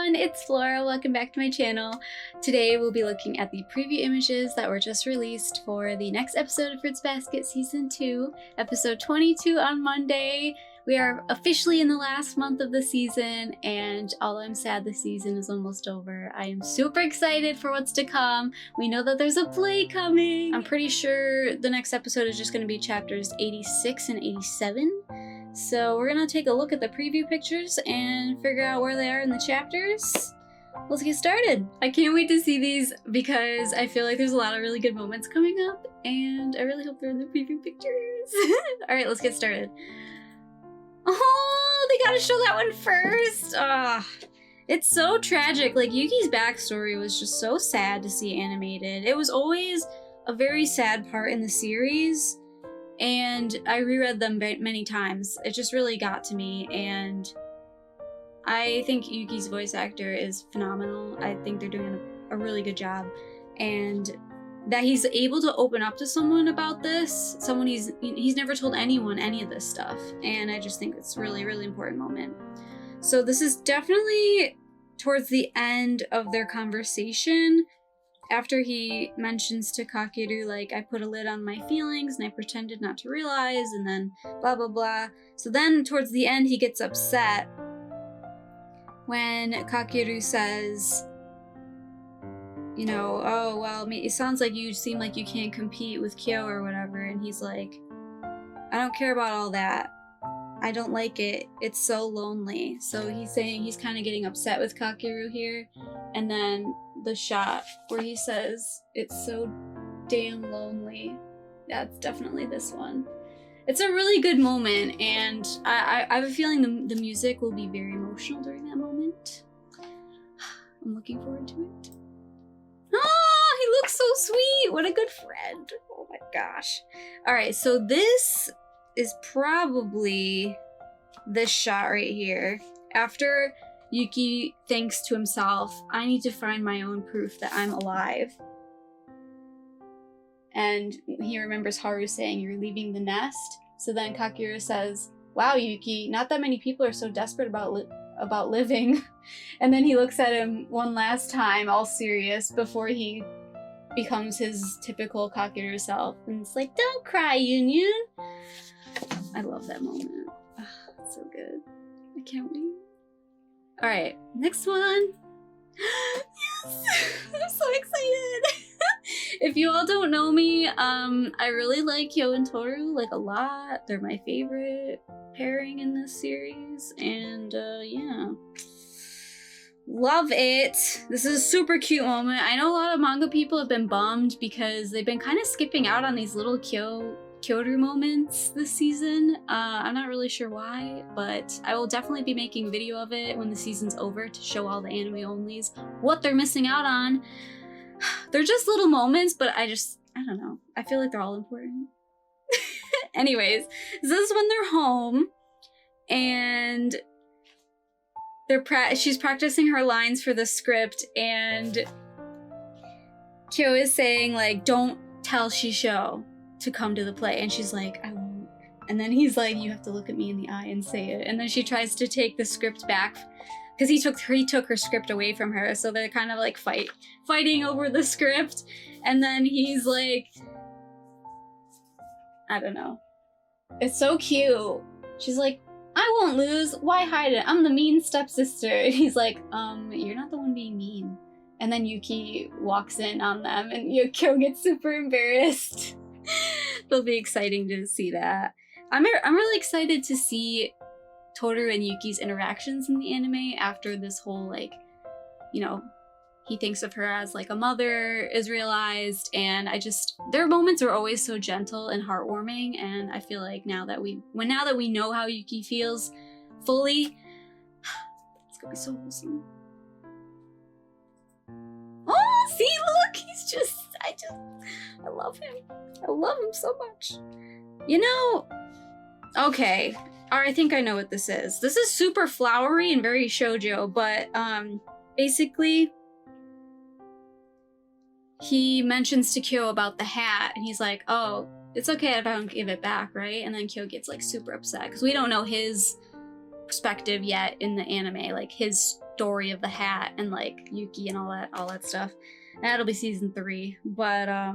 everyone, it's Flora. Welcome back to my channel. Today we'll be looking at the preview images that were just released for the next episode of Fruits Basket Season 2, episode 22 on Monday. We are officially in the last month of the season, and although I'm sad the season is almost over, I am super excited for what's to come. We know that there's a play coming. I'm pretty sure the next episode is just going to be chapters 86 and 87. So we're gonna take a look at the preview pictures and figure out where they are in the chapters. Let's get started. I can't wait to see these because I feel like there's a lot of really good moments coming up, and I really hope they're in the preview pictures. All right, let's get started. Oh, they gotta show that one first. It's so tragic. Like, Yuki's backstory was just so sad to see animated. It was always a very sad part in the series, and I reread them many times. It just really got to me, and I think Yuki's voice actor is phenomenal. I think they're doing a really good job, and that he's able to open up to someone about this, someone he's never told anyone any of this stuff, and I just think it's really, really important moment. So this is definitely towards the end of their conversation, after he mentions to Kakeru, like, I put a lid on my feelings and I pretended not to realize, and then blah blah blah. So then towards the end he gets upset when Kakeru says, you know, oh, well, it sounds like you seem like you can't compete with Kyo or whatever, and he's like, I don't care about all that. I don't like it. It's so lonely. So he's saying he's kind of getting upset with Kakeru here, and then the shot where he says, it's so damn lonely. That's definitely this one. It's a really good moment, and I have a feeling the music will be very emotional during that moment. I'm looking forward to it. Oh, he looks so sweet. What a good friend. Oh my gosh. All right, so this is probably this shot right here. After Yuki thinks to himself, I need to find my own proof that I'm alive. And he remembers Haru saying, you're leaving the nest. So then Kakeru says, wow, Yuki, not that many people are so desperate about living. And then he looks at him one last time, all serious, before he becomes his typical Kakeru self. And it's like, don't cry, Yun. I love that moment. It's so good. I can't wait. All right, next one. Yes! I'm so excited. If you all don't know me, I really like Ryo and Toru, like, a lot. They're my favorite pairing in this series, and yeah. Love it. This is a super cute moment. I know a lot of manga people have been bummed because they've been kind of skipping out on these little Kyoru moments this season. I'm not really sure why, but I will definitely be making a video of it when the season's over to show all the anime onlys what they're missing out on. They're just little moments, but I don't know. I feel like they're all important. Anyways, this is when they're home, and she's practicing her lines for the script, and Kyo is saying, like, don't tell Shisho to come to the play, and she's like, I won't. And then he's like, you have to look at me in the eye and say it. And then she tries to take the script back because he took her script away from her, so they're kind of like fighting over the script. And then he's like, I don't know. It's so cute. She's like, I won't lose. Why hide it? I'm the mean stepsister. And he's like, you're not the one being mean. And then Yuki walks in on them, and Kyo gets super embarrassed. It'll be exciting to see that. I'm really excited to see Toru and Yuki's interactions in the anime after this whole, like, you know, he thinks of her as like a mother is realized, and their moments are always so gentle and heartwarming, and I feel like now that we know how Yuki feels fully, it's gonna be so wholesome. Oh, see, look, I love him. I love him so much. You know, okay, I think I know what this is. This is super flowery and very shoujo, but basically, he mentions to Kyo about the hat, and he's like, oh, it's okay if I don't give it back, right? And then Kyo gets like super upset because we don't know his perspective yet in the anime, like his story of the hat and like Yuki and all that stuff. And that'll be season 3. But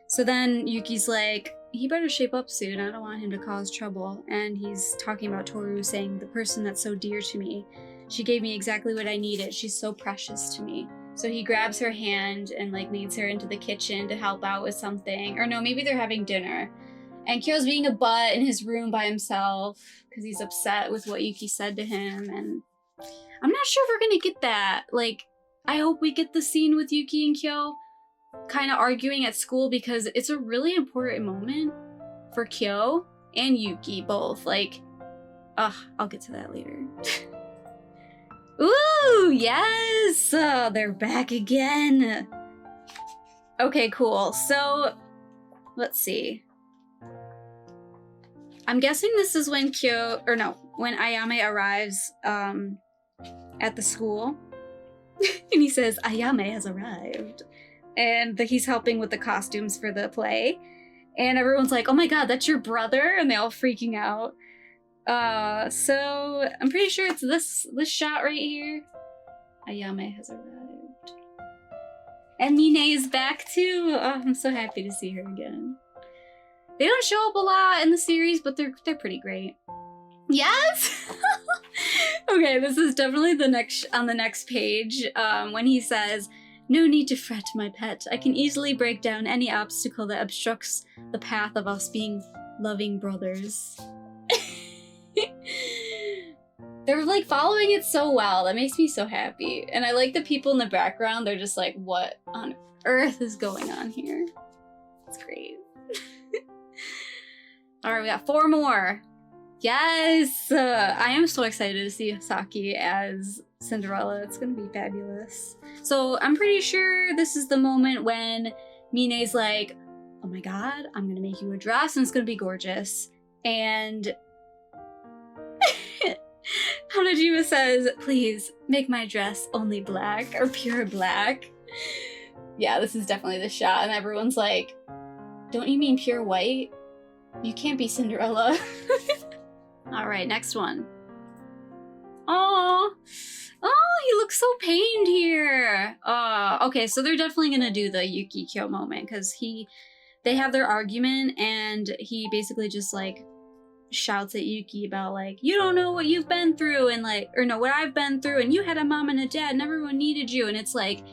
so then Yuki's like, he better shape up soon. I don't want him to cause trouble. And he's talking about Toru, saying, the person that's so dear to me. She gave me exactly what I needed. She's so precious to me. So he grabs her hand and like leads her into the kitchen to help out with something. Or no, maybe they're having dinner. And Kyo's being a butt in his room by himself because he's upset with what Yuki said to him. And I'm not sure if we're gonna get that. Like, I hope we get the scene with Yuki and Kyo kind of arguing at school, because it's a really important moment for Kyo and Yuki both. Like, I'll get to that later. Ooh, yes! They're back again. Okay, cool. So, let's see. I'm guessing this is when when Ayame arrives at the school. And he says, Ayame has arrived. And he's helping with the costumes for the play. And everyone's like, oh my god, that's your brother? And they all freaking out. So I'm pretty sure it's this shot right here. Ayame has arrived. And Mine is back too. Oh, I'm so happy to see her again. They don't show up a lot in the series, but they're pretty great. Yes! Okay, this is definitely on the next page, when he says, no need to fret, my pet. I can easily break down any obstacle that obstructs the path of us being loving brothers. They're like following it so well. That makes me so happy. And I like the people in the background. They're just like, what on earth is going on here? It's great. Alright, we got 4 more. Yes! I am so excited to see Saki as Cinderella. It's gonna be fabulous. So I'm pretty sure this is the moment when Mine's like, oh my god, I'm gonna make you a dress and it's gonna be gorgeous. And Hanajima says, please make my dress only black or pure black. Yeah, this is definitely the shot. And everyone's like, don't you mean pure white? You can't be Cinderella. Alright, next one. Oh, he looks so pained here. Okay, so they're definitely gonna do the Yuki Kyo moment, because they have their argument and he basically just like shouts at Yuki about like, you don't know what you've been through, and like, or no, what I've been through, and you had a mom and a dad and everyone needed you. And it's like,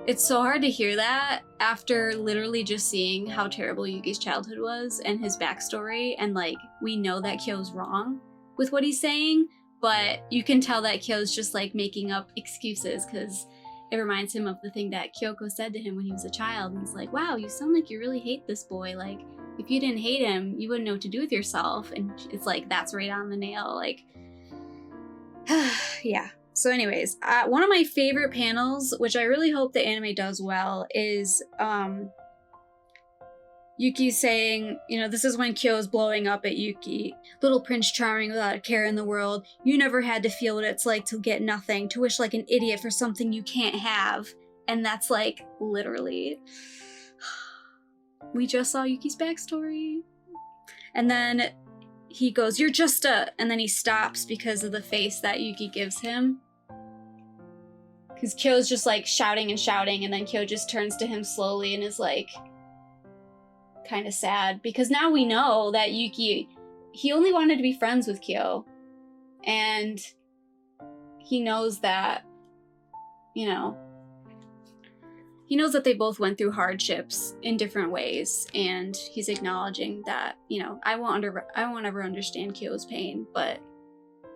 it's so hard to hear that after literally just seeing how terrible Yuki's childhood was and his backstory. And like, we know that Kyo's wrong with what he's saying, but you can tell that Kyo's just like making up excuses because it reminds him of the thing that Kyoko said to him when he was a child. And he's like, wow, you sound like you really hate this boy. Like, if you didn't hate him, you wouldn't know what to do with yourself. And it's like, that's right on the nail. Like, yeah. So anyways, one of my favorite panels, which I really hope the anime does well, is Yuki saying, you know, this is when Kyo's blowing up at Yuki. Little Prince Charming without a care in the world. You never had to feel what it's like to get nothing, to wish like an idiot for something you can't have. And that's like, literally. We just saw Yuki's backstory. And then he goes, you're just a... And then he stops because of the face that Yuki gives him. Because Kyo's just like shouting and shouting, and then Kyo just turns to him slowly and is like... kind of sad. Because now we know that Yuki... he only wanted to be friends with Kyo. And he knows that, you know... he knows that they both went through hardships in different ways, and he's acknowledging that, you know, I won't ever understand Kyo's pain, but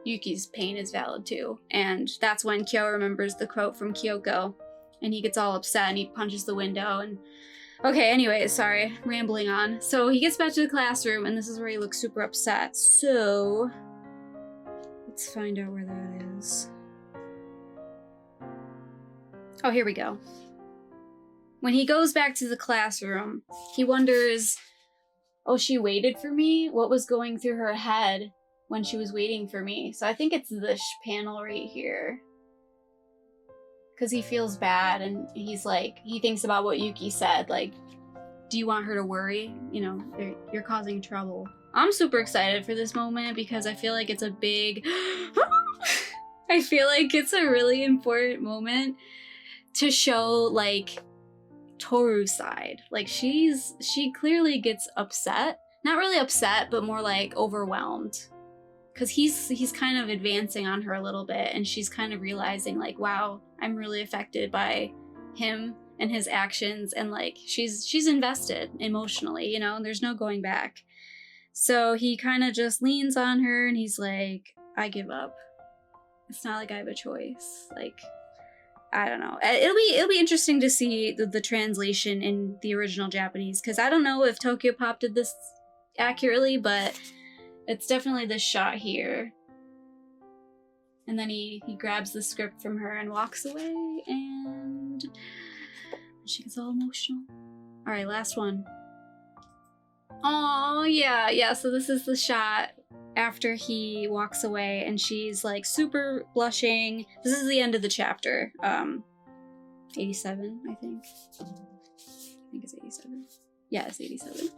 Yuki's pain is valid too. And that's when Kyo remembers the quote from Kyoko, and he gets all upset and he punches the window. And okay, anyways, sorry, rambling on. So he gets back to the classroom, and this is where he looks super upset. So let's find out where that is. Oh, here we go. When he goes back to the classroom, he wonders, oh, she waited for me? What was going through her head when she was waiting for me? So I think it's this panel right here. Because he feels bad, and he's like, he thinks about what Yuki said, like, do you want her to worry? You know, you're causing trouble. I'm super excited for this moment because I feel like it's a big I feel like it's a really important moment to show, like, Toru's side. Like, she clearly gets upset. Not really upset, but more like overwhelmed. Because he's kind of advancing on her a little bit, and she's kind of realizing, like, wow, I'm really affected by him and his actions, and like she's invested emotionally, you know, and there's no going back. So he kind of just leans on her and he's like, I give up. It's not like I have a choice. Like, I don't know. It'll be interesting to see the translation in the original Japanese, because I don't know if Tokyo Pop did this accurately, but it's definitely this shot here. And then he grabs the script from her and walks away, and she gets all emotional. All right, last one. Oh, yeah. So this is the shot after he walks away, and she's like super blushing. This is the end of the chapter. 87, I think. I think it's 87. Yeah, it's 87.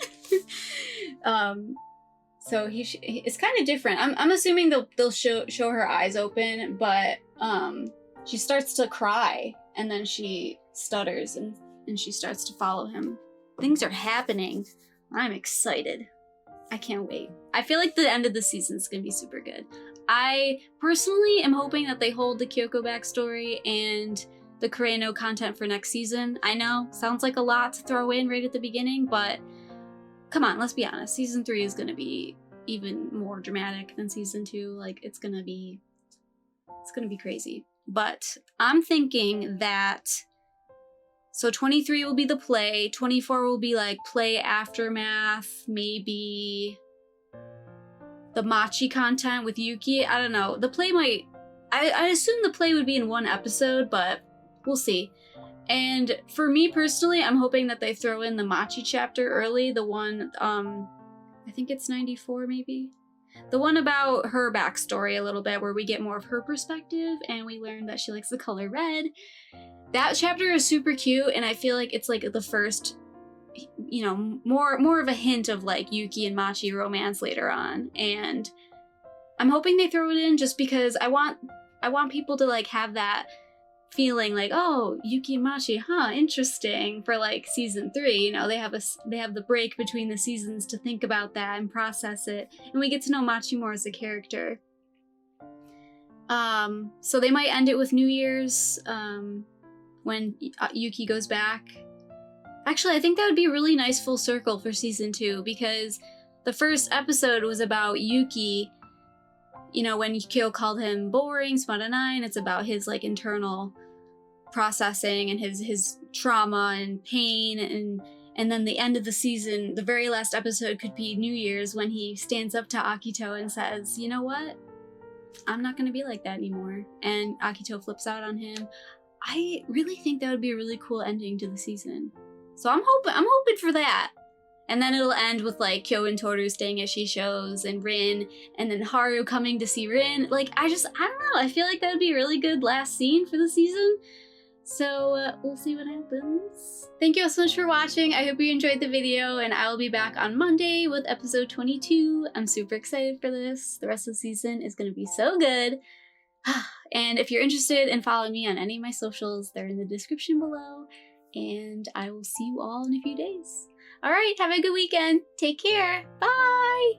So it's kind of different. I'm assuming they'll show her eyes open, but she starts to cry, and then she stutters and she starts to follow him. Things are happening. I'm excited. I can't wait. I feel like the end of the season is going to be super good. I personally am hoping that they hold the Kyoko backstory and the Kureno content for next season. I know, sounds like a lot to throw in right at the beginning, but come on, let's be honest. Season 3 is going to be even more dramatic than season 2. Like, it's going to be crazy. But I'm thinking that, so 23 will be the play, 24 will be like play aftermath, maybe the Machi content with Yuki. I don't know. The play might, I assume the play would be in one episode, but we'll see. And for me personally, I'm hoping that they throw in the Machi chapter early, the one, I think it's 94 maybe. The one about her backstory a little bit, where we get more of her perspective and we learn that she likes the color red. That chapter is super cute, and I feel like it's like the first, you know, more of a hint of like Yuki and Machi romance later on. And I'm hoping they throw it in just because I want people to like have that feeling like, oh, Yuki and Machi, huh, interesting, for like season 3. You know, they have the break between the seasons to think about that and process it, and we get to know Machi more as a character. So they might end it with New Year's, when Yuki goes back. Actually, I think that would be a really nice full circle for season 2, because the first episode was about Yuki, you know, when Kyo called him boring, smart and nine. It's about his like internal processing and his trauma and pain, and then the end of the season, the very last episode could be New Year's, when he stands up to Akito and says, you know what? I'm not gonna be like that anymore. And Akito flips out on him. I really think that would be a really cool ending to the season. So I'm hoping for that. And then it'll end with like Kyo and Toru staying at Shisho's and Rin, and then Haru coming to see Rin. Like, I don't know. I feel like that would be a really good last scene for the season. So we'll see what happens. Thank you all so much for watching. I hope you enjoyed the video, and I will be back on Monday with episode 22. I'm super excited for this. The rest of the season is going to be so good. And if you're interested in following me on any of my socials, they're in the description below. And I will see you all in a few days. All right, have a good weekend. Take care. Bye.